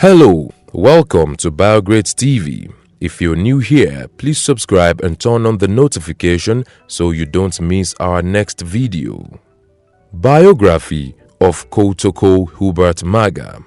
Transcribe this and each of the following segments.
Hello, welcome to BioGrades TV. If you're new here, please subscribe and turn on the notification so you don't miss our next video. Biography of Coutoucou Maga.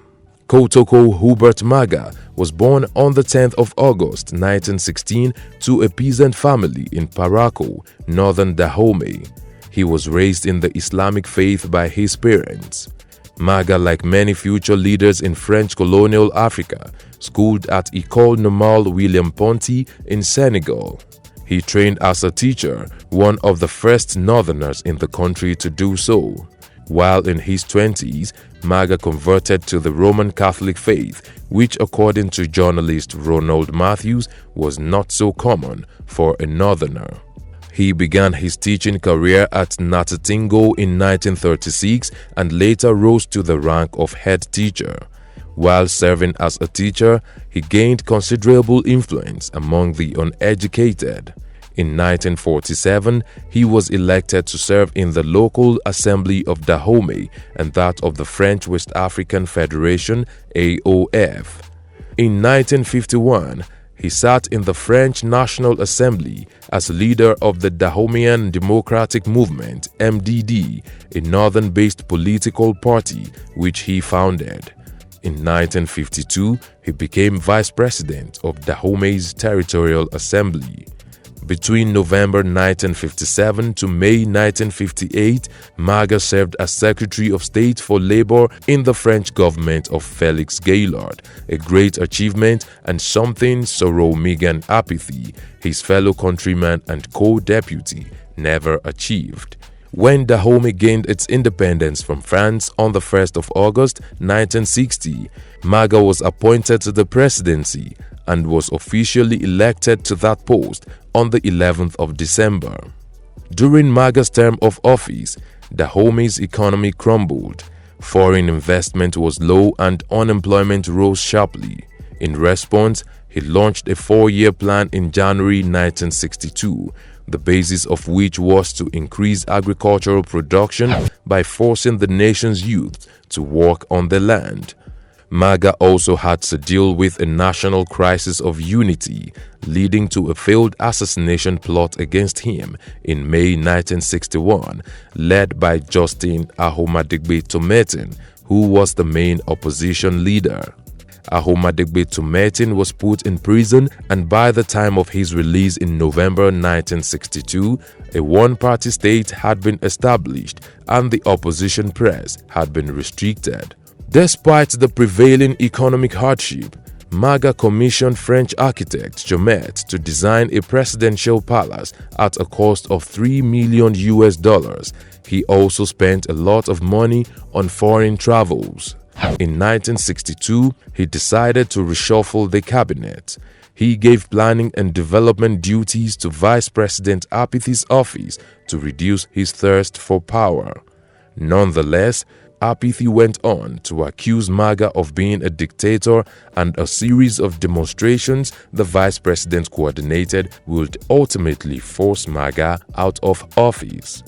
Coutoucou Maga was born on the 10th of August 1916 to a peasant family in Parako, northern Dahomey. He was raised in the Islamic faith by his parents. Maga, like many future leaders in French colonial Africa, schooled at École Normale William Ponty in Senegal. He trained as a teacher, one of the first northerners in the country to do so. While in his 20s, Maga converted to the Roman Catholic faith, which according to journalist Ronald Matthews was not so common for a northerner. He began his teaching career at Natatingo in 1936 and later rose to the rank of head teacher. While serving as a teacher, he gained considerable influence among the uneducated. In 1947, he was elected to serve in the local assembly of Dahomey and that of the French West African Federation (AOF). In 1951, he sat in the French National Assembly as leader of the Dahomeyan Democratic Movement (MDD), a northern-based political party which he founded. In 1952, he became vice president of Dahomey's Territorial Assembly. Between November 1957 to May 1958, Maga served as Secretary of State for Labor in the French government of Félix Gaillard, a great achievement and something Soro-Megan Apathy, his fellow countryman and co-deputy, never achieved. When Dahomey gained its independence from France on the 1st of August 1960, Maga was appointed to the presidency and was officially elected to that post on the 11th of December. During Maga's term of office, Dahomey's economy crumbled. Foreign investment was low and unemployment rose sharply. In response, he launched a 4-year plan in January 1962, the basis of which was to increase agricultural production by forcing the nation's youth to work on the land. Maga also had to deal with a national crisis of unity, leading to a failed assassination plot against him in May 1961, led by Justin Ahomadegbe Tometin, who was the main opposition leader. Ahomadegbe Tometin was put in prison, and by the time of his release in November 1962, a one-party state had been established and the opposition press had been restricted. Despite the prevailing economic hardship, Maga commissioned French architect Jomet to design a presidential palace at a cost of $3 million. He also spent a lot of money on foreign travels. In 1962, he decided to reshuffle the cabinet. He gave planning and development duties to Vice President Apathy's office to reduce his thirst for power. Nonetheless, Apathy went on to accuse Maga of being a dictator, and a series of demonstrations the vice president coordinated would ultimately force Maga out of office.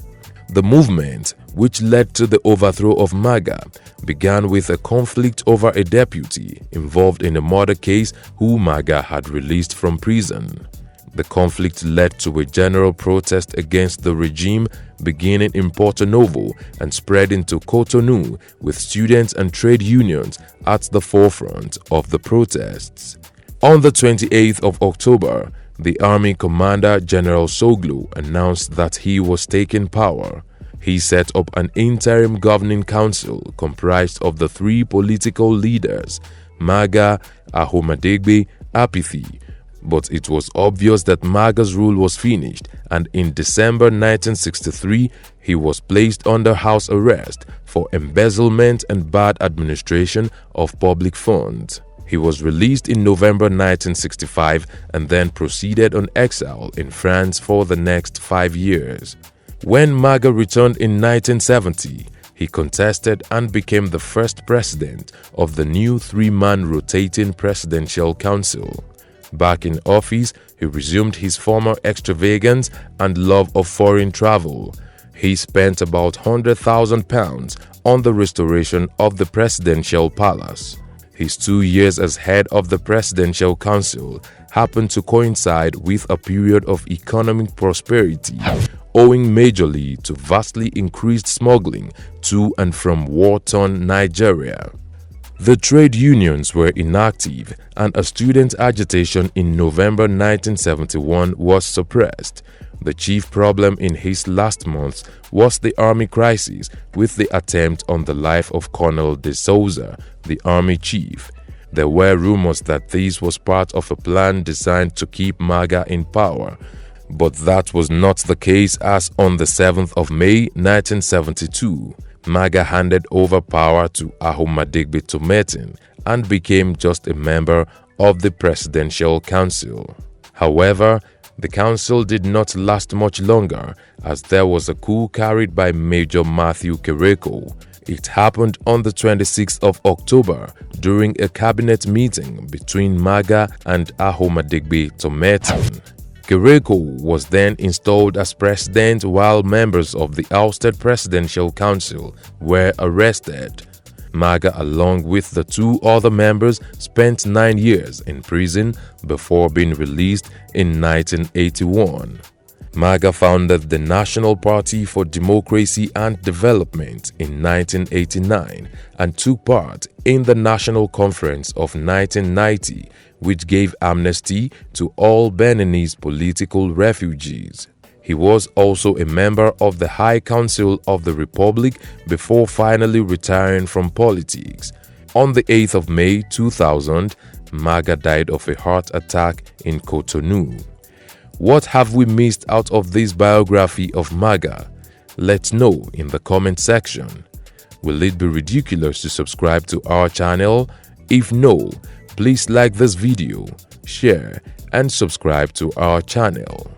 The movement, which led to the overthrow of Maga, began with a conflict over a deputy involved in a murder case who Maga had released from prison. The conflict led to a general protest against the regime beginning in Porto Novo and spreading to Cotonou, with students and trade unions at the forefront of the protests. On the 28th of October, the army commander General Soglo announced that he was taking power. He set up an interim governing council comprised of the 3 political leaders, Maga, Ahomadegbe, Apathy. But it was obvious that Maga's rule was finished, and in December 1963, he was placed under house arrest for embezzlement and bad administration of public funds. He was released in November 1965 and then proceeded on exile in France for the next 5 years. When Maga returned in 1970, he contested and became the first president of the new 3-man rotating presidential council. Back in office, he resumed his former extravagance and love of foreign travel. He spent about £100,000 on the restoration of the presidential palace. His 2 years as head of the Presidential Council happened to coincide with a period of economic prosperity, owing majorly to vastly increased smuggling to and from war-torn Nigeria. The trade unions were inactive and a student agitation in November 1971 was suppressed. The chief problem in his last months was the army crisis with the attempt on the life of Colonel De Souza, the army chief. There were rumors that this was part of a plan designed to keep Maga in power, but that was not the case as on the 7th of May 1972, Maga handed over power to Dahomey and became just a member of the Presidential Council. However, the council did not last much longer as there was a coup carried by Major Matthew Kereko. It happened on the 26th of October during a cabinet meeting between Maga and Dahomey. Kereko was then installed as president while members of the ousted Presidential Council were arrested. Maga, along with the 2 other members, spent 9 years in prison before being released in 1981. Maga founded the National Party for Democracy and Development in 1989 and took part in the National Conference of 1990, which gave amnesty to all Beninese political refugees. He was also a member of the High Council of the Republic before finally retiring from politics. On the 8th of May 2000, Maga died of a heart attack in Cotonou. What have we missed out of this biography of Maga? Let's know in the comment section. Will it be ridiculous to subscribe to our channel? If no, please like this video, share and subscribe to our channel.